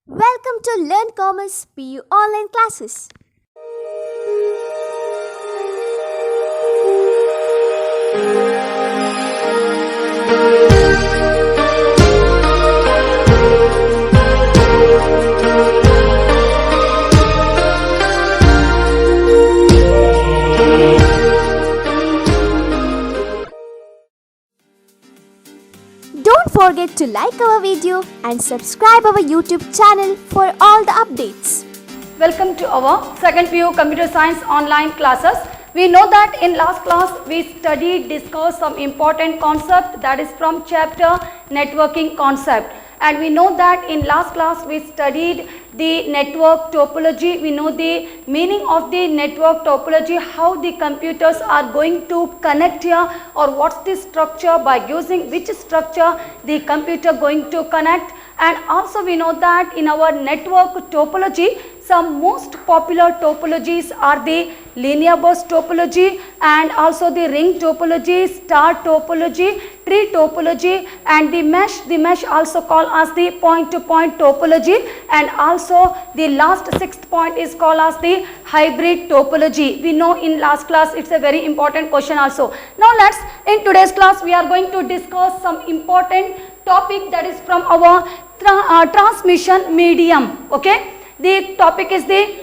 Welcome to Learn Commerce PU online classes. Don't forget to like our video and subscribe our YouTube channel for all the updates. Welcome to our second PU Computer Science online classes. We know that in last class we discussed some important concept, that is from chapter networking concept, and we know that in last class we studied the network topology. We know the meaning of the network topology, how the computers are going to connect here, or what's the structure, by using which structure the computer going to connect. And also we know that in our network topology, some most popular topologies are the linear bus topology and also the ring topology, star topology, tree topology, and the mesh also called as the point-to-point topology, and also the last sixth point is called as the hybrid topology. We know in last class it's a very important question also. Now in today's class we are going to discuss some important topic, that is from our transmission medium. Okay, the topic is the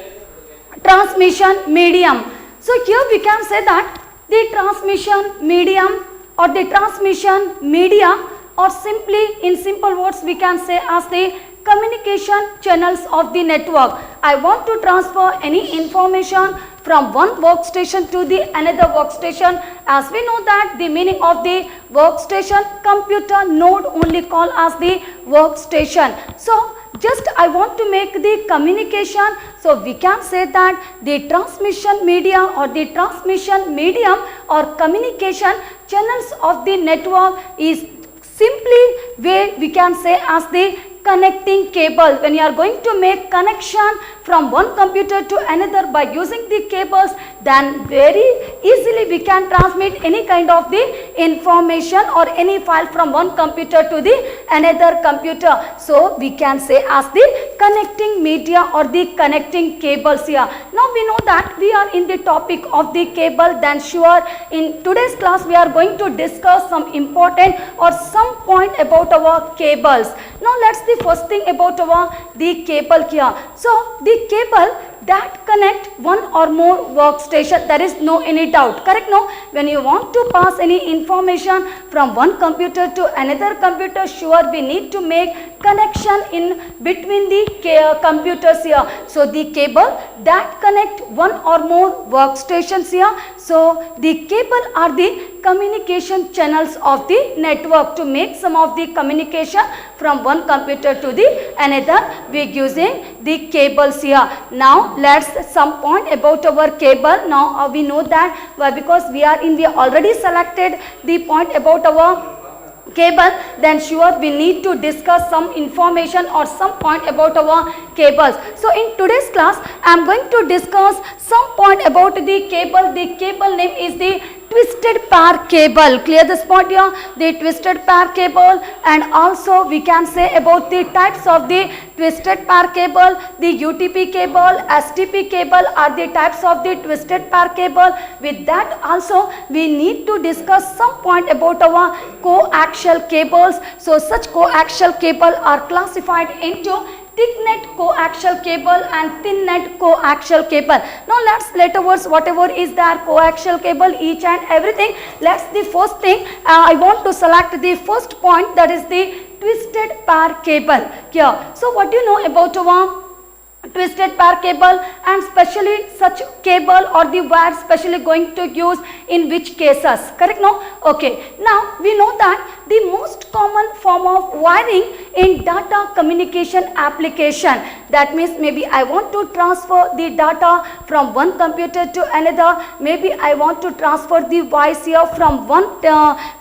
transmission medium. So here we can say that the transmission medium or the transmission media, or simply in simple words we can say as the communication channels of the network. I want to transfer any information from one workstation to the another workstation. As we know that the meaning of the workstation, computer node only called as the workstation. So just I want to make the communication, so we can say that the transmission media or the transmission medium or communication channels of the network is simply where we can say as the connecting cable. When you are going to make connection from one computer to another by using the cables, then very easily we can transmit any kind of the information or any file from one computer to the another computer. So we can say as the connecting media or the connecting cables here. Now we know that we are in the topic of the cable, then sure in today's class we are going to discuss some important or some point about our cables. Now let's the first thing about the cable here. So the cable that connect one or more workstation, there is no any doubt, correct? No, when you want to pass any information from one computer to another computer, sure we need to make connection in between the computers here. So the cable that connect one or more workstations here. So the cable are the communication channels of the network. To make some of the communication from one computer to the another, we using the cables here. Now let's some point about our cable. Now we know that because we already selected the point about our cable, then sure we need to discuss some information or some point about our cables. So in today's class I am going to discuss some point about the cable. The cable name is the twisted pair cable. Clear this point here, the twisted pair cable. And also we can say about the types of the twisted pair cable. The UTP cable, STP cable are the types of the twisted pair cable. With that also we need to discuss some point about our coaxial cables. So such coaxial cable are classified into thick net coaxial cable and thin net coaxial cable. Now let's afterwards whatever is there coaxial cable, each and everything. Let's the first thing I want to select the first point, that is the twisted pair cable here. So what do you know about twisted pair cable, and specially such cable or the wire specially going to use in which cases, correct? No? Okay. Now we know that the most common form of wiring in data communication application, that means maybe I want to transfer the data from one computer to another, maybe I want to transfer the voice here from one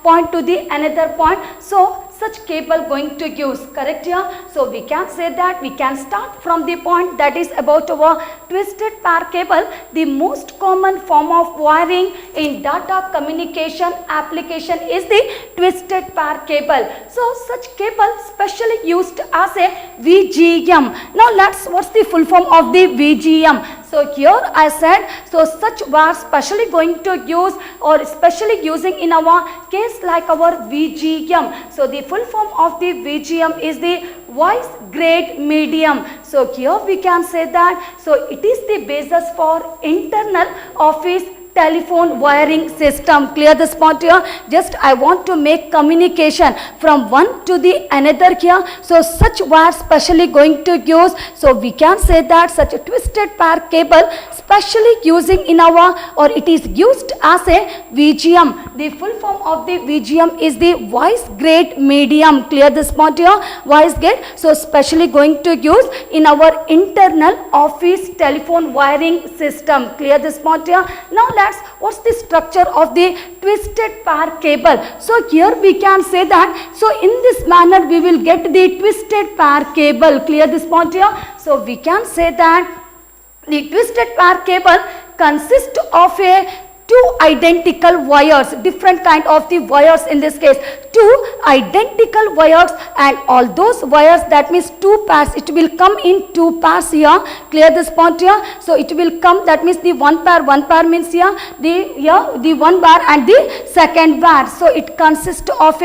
point to the another point. So such cable going to use? Correct here? So we can say that we can start from the point that is about our twisted pair cable. The most common form of wiring in data communication application is the twisted pair cable. So such cable specially used as a VGM. Now what's the full form of the VGM? So here I said, so such wire specially going to use or specially using in our case like our VGM. So the full form of the VGM is the voice grade medium. So here we can say that, so it is the basis for internal office telephone wiring system. Clear this point here? Just I want to make communication from one to the another here. So such wire specially going to use. So we can say that such a twisted pair cable specially using in our or it is used as a VGM. The full form of the VGM is the voice grade medium. Clear this point here? Voice grade. So specially going to use in our internal office telephone wiring system. Clear this point here? Now what's the structure of the twisted pair cable? So here we can say that, so in this manner we will get the twisted pair cable. Clear this point here? So we can say that the twisted pair cable consists of two identical wires, different kind of the wires in this case, two identical wires, and all those wires, that means two pairs, it will come in two pairs here. Clear this point here? So it will come, that means the one pair means here the one bar and the second bar. So it consists of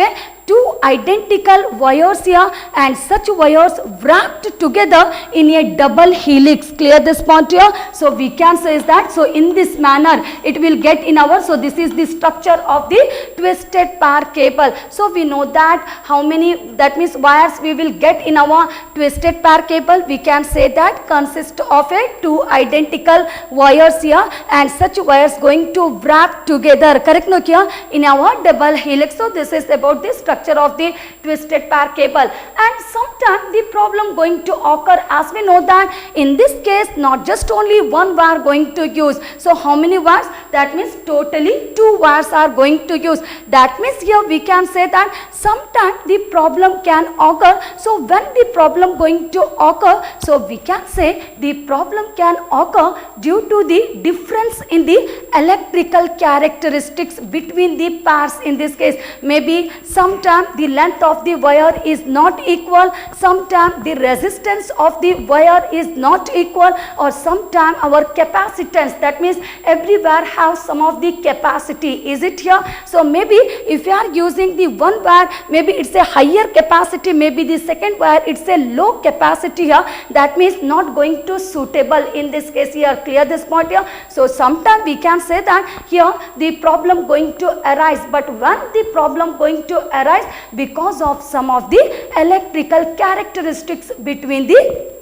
two identical wires here, and such wires wrapped together in a double helix. Clear this point here? So we can say is that, so in this manner it will get in our, so this is the structure of the twisted pair cable. So we know that how many, that means wires we will get in our twisted pair cable. We can say that consist of two identical wires here, and such wires going to wrap together, correct no here, in our double helix. So this is about the structure of the twisted pair cable. And sometimes the problem going to occur, as we know that in this case not just only one wire going to use. So how many wires? That means totally two wires are going to use. That means here we can say that sometimes the problem can occur. So when the problem going to occur, so we can say the problem can occur due to the difference in the electrical characteristics between the pairs. In this case, maybe sometimes the length of the wire is not equal, sometimes the resistance of the wire is not equal, or sometimes our capacitance, that means every wire has some of the capacity. Is it here? So maybe if you are using the one wire, maybe it's a higher capacity, maybe the second wire it's a low capacity here, that means not going to suitable in this case here. Clear this point here? So sometimes we can say that here the problem going to arise, but when the problem going to arise because of some of the electrical characteristics between the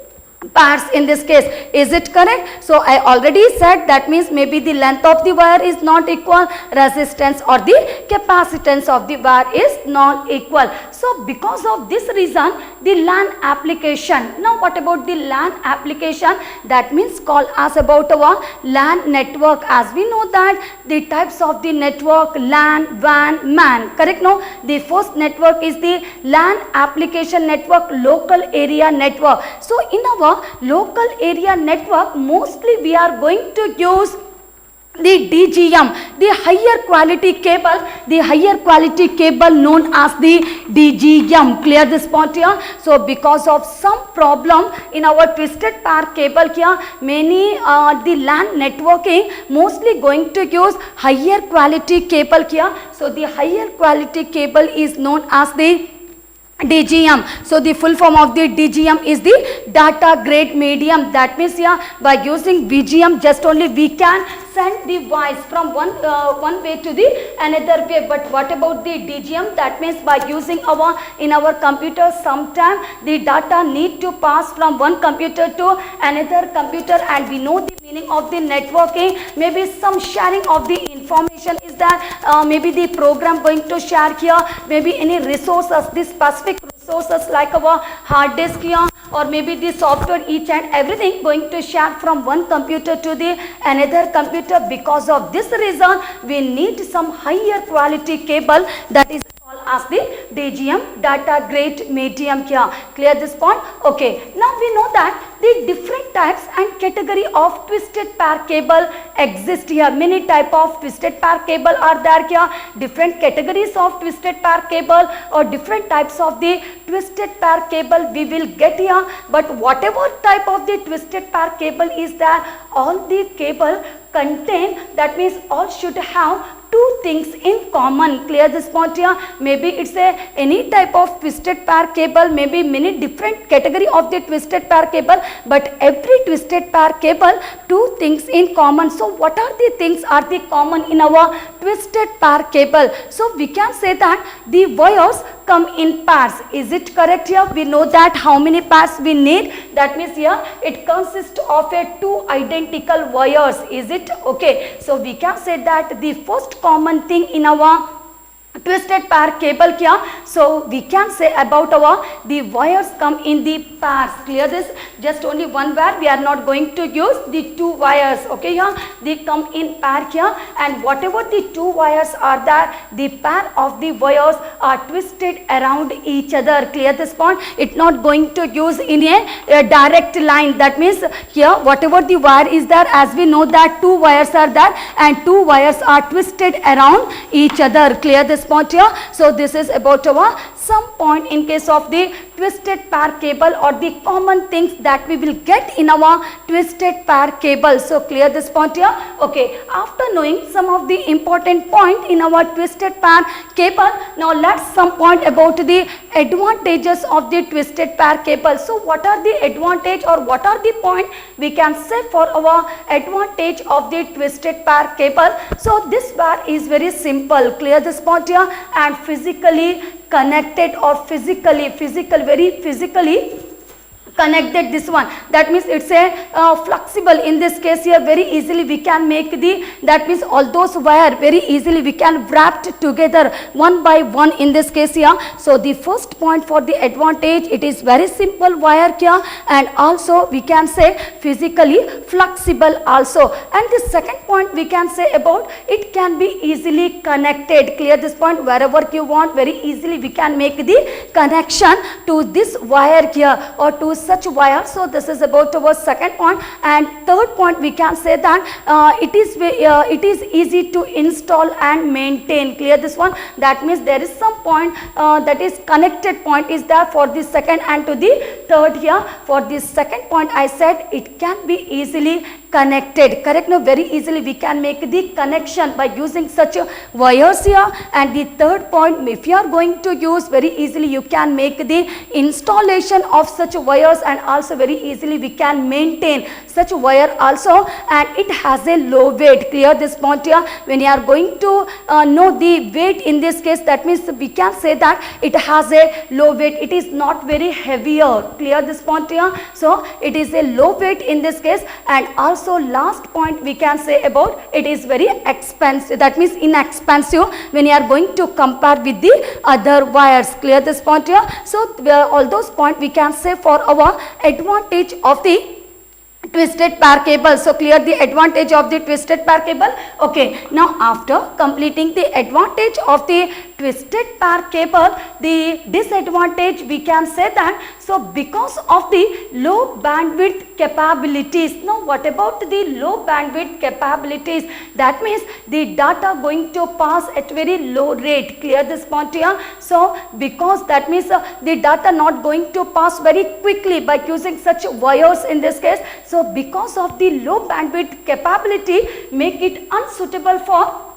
pairs in this case. Is it correct? So I already said that means maybe the length of the wire is not equal, resistance or the capacitance of the wire is not equal. So because of this reason the LAN application. Now what about the LAN application? That means call us about our LAN network. As we know that the types of the network LAN, WAN, MAN. Correct? No? The first network is the LAN application network, local area network. So in our local area network mostly we are going to use the DGM, the higher quality cable known as the DGM. Clear this point here? So because of some problem in our twisted pair cable here, many the LAN networking mostly going to use higher quality cable here. So the higher quality cable is known as the DGM. So the full form of the DGM is the data grade medium. That means here by using VGM just only we can send the voice from one way to the another way. But what about the DGM? That means by using in our computer sometime the data need to pass from one computer to another computer, and we know the meaning of the networking. Maybe some sharing of the information is that maybe the program going to share here, maybe any resources, the specific resources like our hard disk here, or maybe the software, each and everything going to share from one computer to the another computer. Because of this reason we need some higher quality cable, that is called as the DGM, data grade medium here. Clear this point? Okay. Now we know that the different types and category of twisted pair cable exist here. Many type of twisted pair cable are there here. Different categories of twisted pair cable or different types of the twisted pair cable we will get here. But whatever type of the twisted pair cable is there, all the cable contain, that means all should have two things in common. Clear this point here? Maybe it's any type of twisted pair cable, maybe many different category of the twisted pair cable, but every twisted pair cable two things in common. So what are the things are the common in our twisted pair cable? So we can say that the wires come in pairs. Is it correct here? We know that how many pairs we need. That means here it consists of two identical wires. Is it okay? So we can say that the first common thing in our twisted pair cable here, so we can say about our the wires come in the pairs. Clear this? Just only one wire, we are not going to use the two wires. Okay, here they come in pair here, and whatever the two wires are there, the pair of the wires are twisted around each other. Clear this point? It's not going to use in a direct line. That means here whatever the wire is there, as we know that two wires are there and two wires are twisted around each other. Clear this point here? So this is about our some point in case of the twisted pair cable or the common things that we will get in our twisted pair cable. So clear this point here? Okay. After knowing some of the important point in our twisted pair cable, now let's some point about the advantages of the twisted pair cable. So what are the advantage or what are the point we can say for our advantage of the twisted pair cable? So this wire is very simple. Clear this point here? And physically connected or very physically connected, this one. That means it's a flexible. In this case here, very easily we can make the, that means all those wire very easily we can wrap together one by one in this case here. So the first point for the advantage, it is very simple wire here, and also we can say physically flexible also. And the second point we can say about it can be easily connected. Clear this point? Wherever you want, very easily we can make the connection to this wire here or to such wire. So this is about our second point. And third point we can say that it is easy to install and maintain. Clear this one? That means there is some point that is connected point is there for the second and to the third here. For this second point I said it can be easily connected. Correct? No, very easily we can make the connection by using such wires here. And the third point, if you are going to use, very easily you can make the installation of such wires, and also very easily we can maintain such wire also, and it has a low weight. Clear this point here? When you are going to know the weight in this case, that means we can say that it has a low weight. It is not very heavier. Clear this point here? So it is a low weight in this case. And also last point we can say about it is very expensive. That means inexpensive when you are going to compare with the other wires. Clear this point here? So all those points we can say for our advantage of the twisted pair cable. So clear the advantage of the twisted pair cable. Okay. Now after completing the advantage of the twisted pair cable, the disadvantage we can say that, so because of the low bandwidth capabilities. Now what about the low bandwidth capabilities? That means the data going to pass at very low rate. Clear this point here? So because that means the data not going to pass very quickly by using such wires in this case. So because of the low bandwidth capability, make it unsuitable for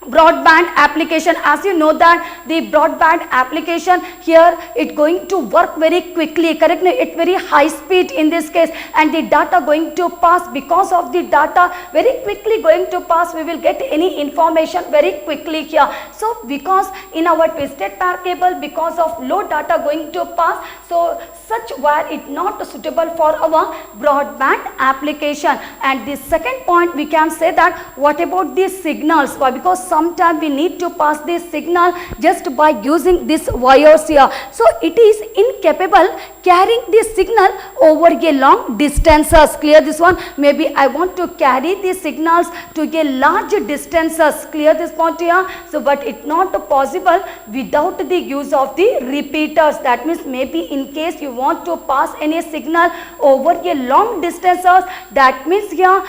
broadband application. As you know that the broadband application here, it going to work very quickly. Correct? It very high speed in this case, and the data going to pass. Because of the data very quickly going to pass, we will get any information very quickly here. So because in our twisted pair cable, because of low data going to pass, so such wire is not suitable for our broadband application. And the second point we can say that what about the signals? Why? Because sometimes we need to pass this signal just by using this wires here. So it is incapable carrying this signal over a long distances. Clear this one? Maybe I want to carry these signals to a large distances. Clear this point here? So but it's not possible without the use of the repeaters. That means maybe in case you want to pass any signal over a long distances, that means here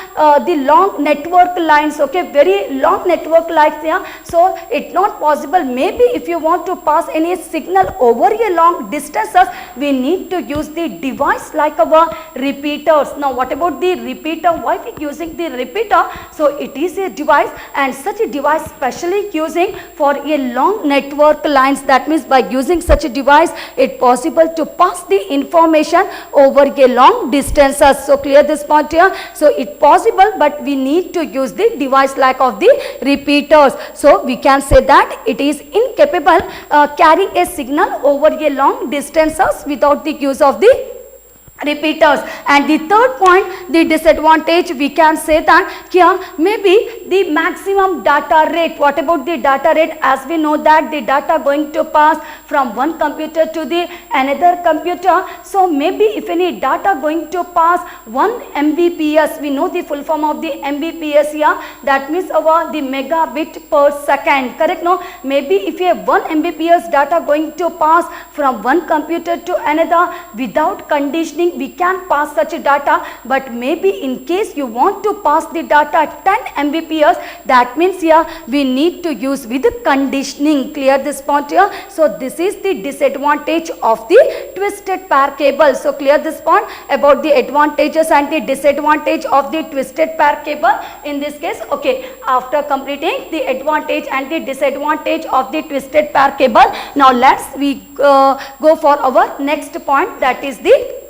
the long network lines, okay, very long network lines here. So it's not possible. Maybe if you want to pass any signal over a long distances, we need to use the device like our repeaters. Now what about the repeater? Why we using the repeater? So it is a device, and such a device specially using for a long network lines. That means by using such a device, it's possible to pass the information over a long distances. So clear this point here? So it's possible, but we need to use the device like of the repeaters. So we can say that it is incapable carrying a signal over a long distances without the use of the repeaters. And the third point, the disadvantage, we can say that here maybe the maximum data rate. What about the data rate? As we know that the data going to pass from one computer to the another computer. So maybe if any data going to pass 1 Mbps, we know the full form of the Mbps here, that means the megabit per second, correct? No, maybe if you have 1 Mbps data going to pass from one computer to another without conditioning, we can pass such a data. But maybe in case you want to pass the data 10 Mbps, that means here we need to use with conditioning. Clear this point here? So this is the disadvantage of the twisted pair cable. So clear this point about the advantages and the disadvantage of the twisted pair cable in this case. Okay, after completing the advantage and the disadvantage of the twisted pair cable, now let's go for our next point, that is the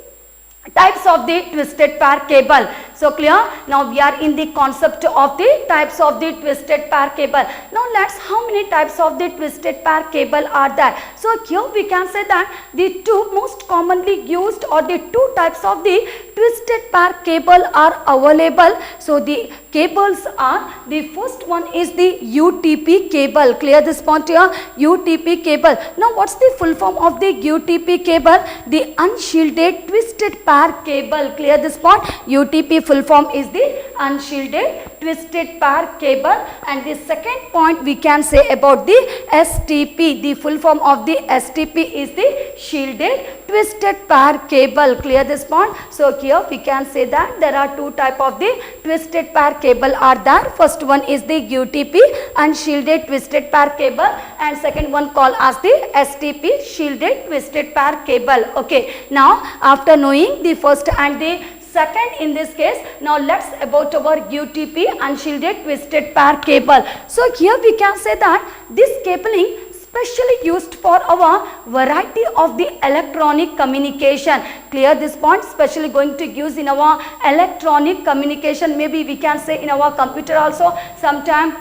types of the twisted pair cable. So clear? Now we are in the concept of the types of the twisted pair cable. Now let's, how many types of the twisted pair cable are there? So here we can say that the two most commonly used or the two types of the twisted pair cable are available. So the cables are, the first one is the UTP cable. Clear this point here? UTP cable. Now what's the full form of the UTP cable? The unshielded twisted pair cable. Clear this point? UTP full form is the unshielded twisted pair cable. And the second point we can say about the STP. The full form of the STP is the shielded twisted pair cable. Clear this point? So here we can say that there are two type of the twisted pair cable are there. First one is the UTP, unshielded twisted pair cable, and second one called as the STP, shielded twisted pair cable. Okay, now after knowing the first and the second in this case, now let's about our UTP, unshielded twisted pair cable. So here we can say that this cabling specially used for our variety of the electronic communication. Clear this point? Specially going to use in our electronic communication. Maybe we can say in our computer also sometime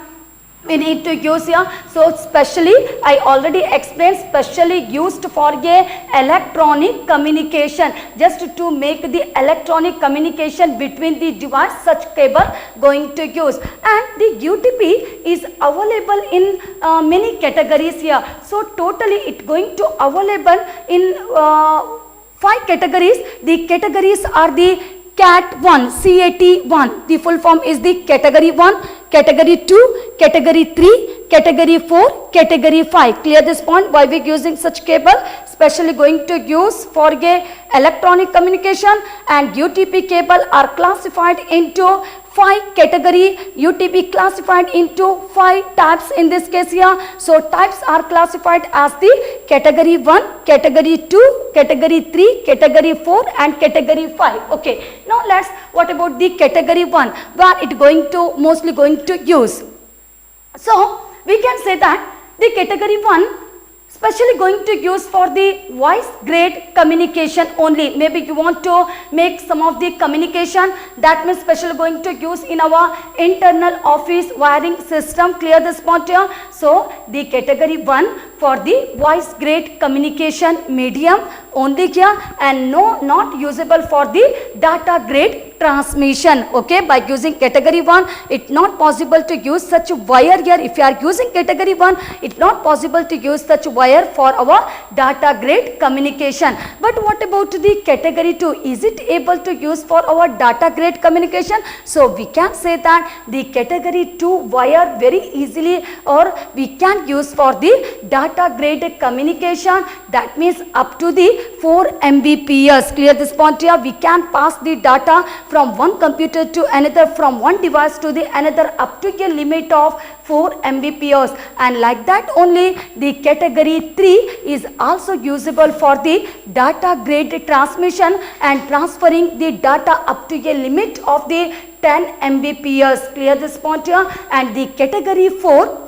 we need to use here. So specially, I already explained, specially used for a electronic communication, just to make the electronic communication between the device, such cable going to use. And the UTP is available in many categories here. So totally it going to available in 5 categories. The categories are the CAT 1, CAT 1. The full form is the category 1, category 2, category 3, category 4, category 5. Clear this point? Why we using such cable? Specially going to use for a electronic communication. And UTP cable are classified into 5 category. UTP classified into 5 types in this case here. So types are classified as the category 1, category 2, category 3, category 4 and category 5. Okay. Now let's, what about the category 1, where it going to mostly going to use. So we can say that the category 1 specially going to use for the voice grade communication only. Maybe you want to make some of the communication, that means specially going to use in our internal office wiring system. Clear this point here? So the category 1 for the voice grade communication medium only here, and no, not usable for the data grade transmission. Okay, by using category 1, it's not possible to use such wire here. If you are using category 1, it's not possible to use such wire for our data grade communication. But what about the category 2? Is it able to use for our data grade communication? So we can say that the category 2 wire very easily, or we can use for the data grade communication. That means up to the 4 Mbps. Clear this point here? We can pass the data from one computer to another, from one device to the another, up to a limit of 4 Mbps, and like that only the category 3 is also usable for the data grade transmission and transferring the data up to a limit of the 10 Mbps. Clear this point here? And the category 4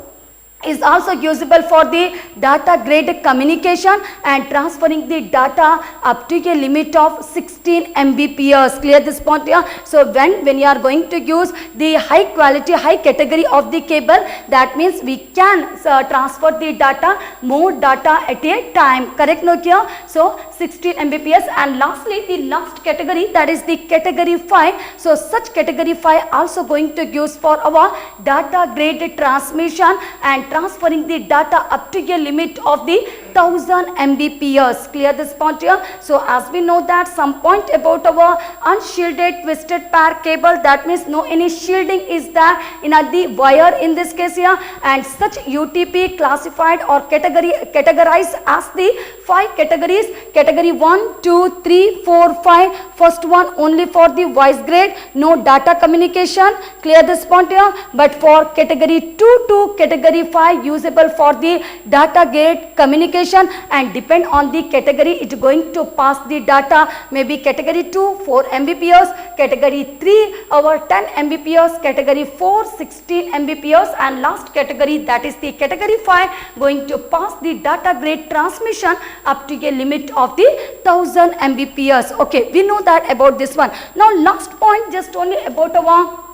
is also usable for the data grade communication and transferring the data up to a limit of 16 Mbps. Clear this point here? So when you are going to use the high quality, high category of the cable, that means we can transfer the data, more data at a time. Correct, Nokia? So 16 Mbps. And lastly, the last category, that is the category 5. So such category 5 also going to use for our data grade transmission and transferring the data up to a limit of the 1000 Mbps. Clear this point here? So as we know that some point about our unshielded twisted pair cable, that means no any shielding is there in the wire in this case here, and such UTP classified or categorized as the 5 categories. Category 1, 2, 3, 4, 5. First one only for the voice grade, no data communication. Clear this point here? But for category 2 to category 5 usable for the data grade communication, and depend on the category it is going to pass the data. Maybe category 2 4 Mbps, category 3 our 10 Mbps, category 4 16 Mbps, and last category, that is the category 5, going to pass the data grade transmission up to a limit of the 1000 Mbps. Okay, we know that about this one. Now last point, just only about our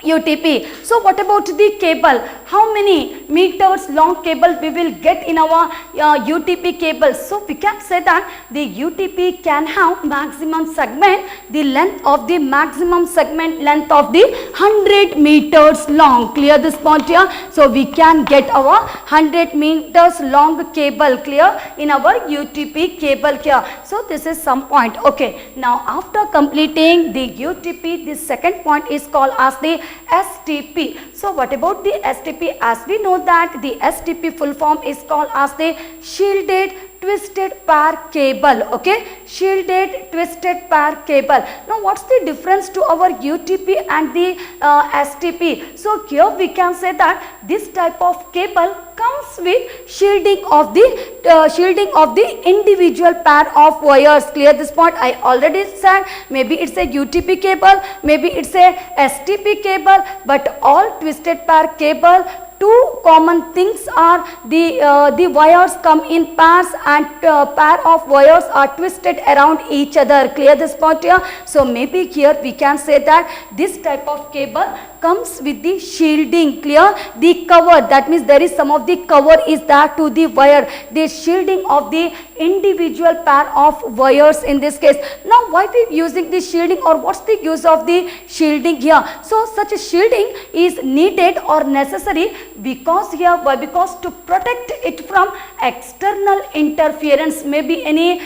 UTP. So what about the cable? How many meters long cable we will get in our UTP cable? So we can say that the UTP can have maximum segment, the length of the maximum segment length of the 100 meters long. Clear this point here? So we can get our 100 meters long cable, clear, in our UTP cable here. So this is some point. Okay, now after completing the UTP, the second point is called as the STP. So what about the STP? As we know that the STP full form is called as the shielded twisted pair cable. Okay, shielded twisted pair cable. Now what's the difference to our UTP and the STP? So here we can say that this type of cable comes with shielding of the individual pair of wires. Clear this point? I already said maybe it's a UTP cable, maybe it's a STP cable, but all twisted pair cable, two common things are the wires come in pairs, and pair of wires are twisted around each other. Clear this point here? So maybe here we can say that this type of cable comes with the shielding. Clear? The cover, that means there is some of the cover is there to the wire, the shielding of the individual pair of wires in this case. Now why we using the shielding, or what's the use of the shielding here? So such a shielding is needed or necessary because here, why? Because to protect it from external interference, maybe any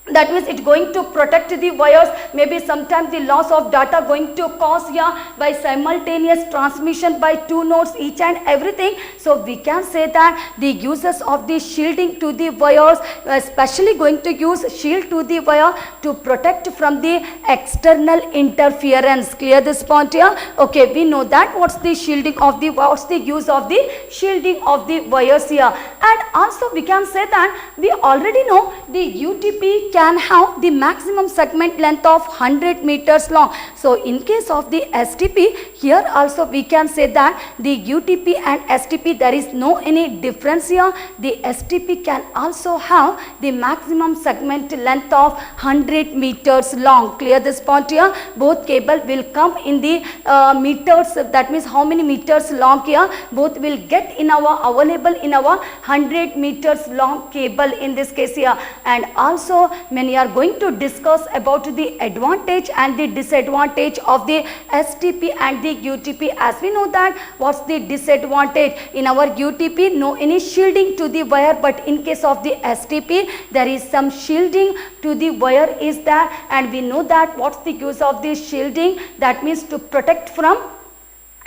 that means it's going to protect the wires, maybe sometimes the loss of data going to cause here by simultaneous transmission by two nodes each and everything. So we can say that the uses of the shielding to the wires, especially going to use shield to the wire to protect from the external interference. Clear this point here? Okay, we know that what's the shielding of the, what's the use of the shielding of the wires here. And also we can say that we already know the UTP can have the maximum segment length of 100 meters long. So in case of the STP, here also we can say that the UTP and STP, there is no any difference here. The STP can also have the maximum segment length of 100 meters long. Clear this point here? Both cable will come in the meters, that means how many meters long here, both will get in our available in our 100 meters long cable in this case here. And also when we are going to discuss about the advantage and the disadvantage of the STP and the UTP. As we know that what's the disadvantage in our UTP, no any shielding to the wire, but in case of the STP there is some shielding to the wire is there, and we know that what's the use of this shielding, that means to protect from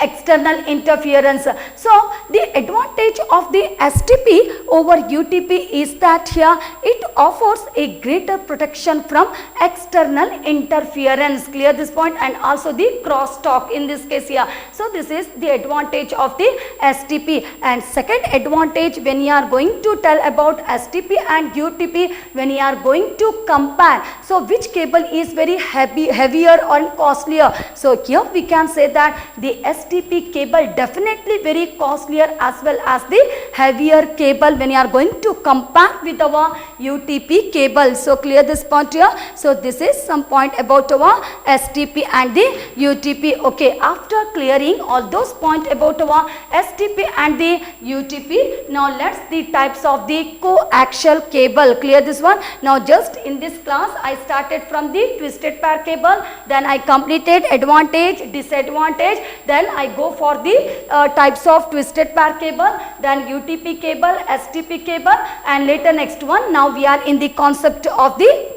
external interference. So the advantage of the STP over UTP is that here it offers a greater protection from external interference. Clear this point, and also the crosstalk in this case here. So this is the advantage of the STP. And second advantage, when you are going to tell about STP and UTP, when you are going to compare, so which cable is very heavier or costlier? So here we can say that the STP cable definitely very costlier as well as the heavier cable when you are going to compare with our UTP cable. So clear this point here. So this is some point about our STP and the UTP. Okay, after clearing all those points about our STP and the UTP, now let's the types of the coaxial cable. Clear this one. Now just in this class I started from the twisted pair cable, then I completed advantage, disadvantage, then I go for the types of twisted pair cable, then UTP cable, STP cable, and later next one. Now we are in the concept of the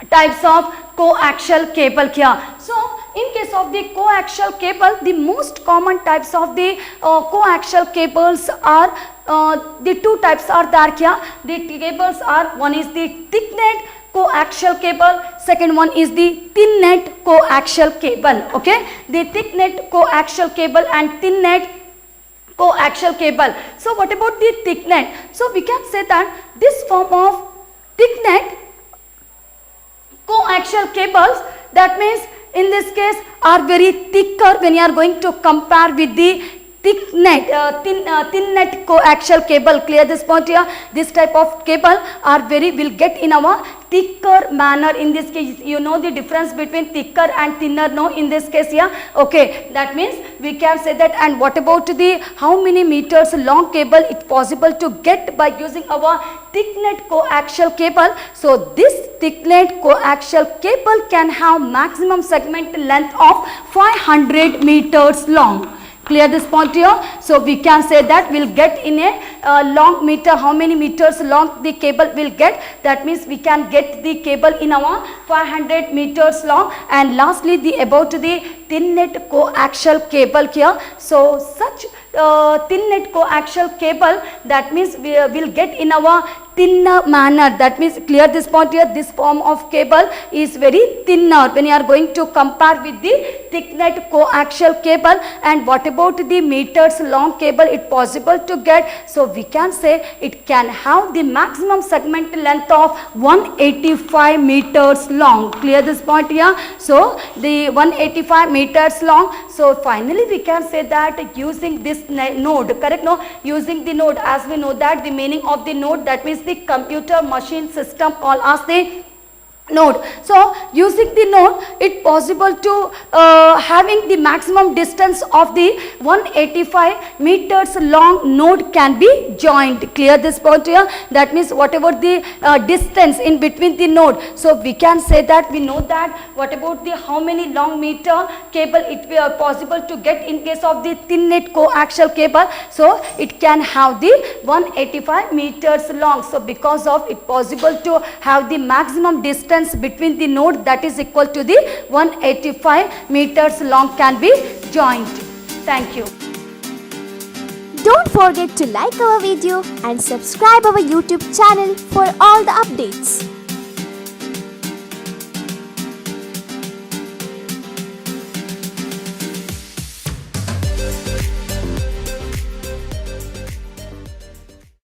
types of coaxial cable here. So in case of the coaxial cable, the most common types of the coaxial cables are the two types are there here. The cables are, one is the thick net coaxial cable, second one is the thin net coaxial cable. Okay, the thick net coaxial cable and thin net coaxial cable. So what about the thick net? So we can say that this form of thick net coaxial cables, that means in this case are very thicker when you are going to compare with the thick net, thin net coaxial cable. Clear this point here. This type of cable are will get in our thicker manner. In this case, you know the difference between thicker and thinner, no, in this case here. Okay, that means we can say that. And what about the how many meters long cable it possible to get by using our thick net coaxial cable? So this thick net coaxial cable can have maximum segment length of 500 meters long. Clear this point here. So we can say that we'll get in a long meter, how many meters long the cable will get. That means we can get the cable in our 500 meters long. And lastly, the about the thin net coaxial cable here. So such thin net coaxial cable, that means we will get in our thinner manner. That means clear this point here. This form of cable is very thinner when you are going to compare with the thick net coaxial cable. And what about the meters long cable it possible to get? So we can say it can have the maximum segment length of 185 meters long. Clear this point here. So the 185 meters long. So finally we can say that using this node, correct, no, using the node, as we know that the meaning of the node, that means the computer machine system called as the node. So using the node, it possible to having the maximum distance of the 185 meters long node can be joined. Clear this point here. That means whatever the distance in between the node. So we can say that we know that what about the how many long meter cable it will possible to get in case of the thin net coaxial cable. So it can have the 185 meters long. So because of it possible to have the maximum distance between the node, that is equal to the 185 meters long can be joined. Thank you. Don't forget to like our video and subscribe our YouTube channel for all the updates.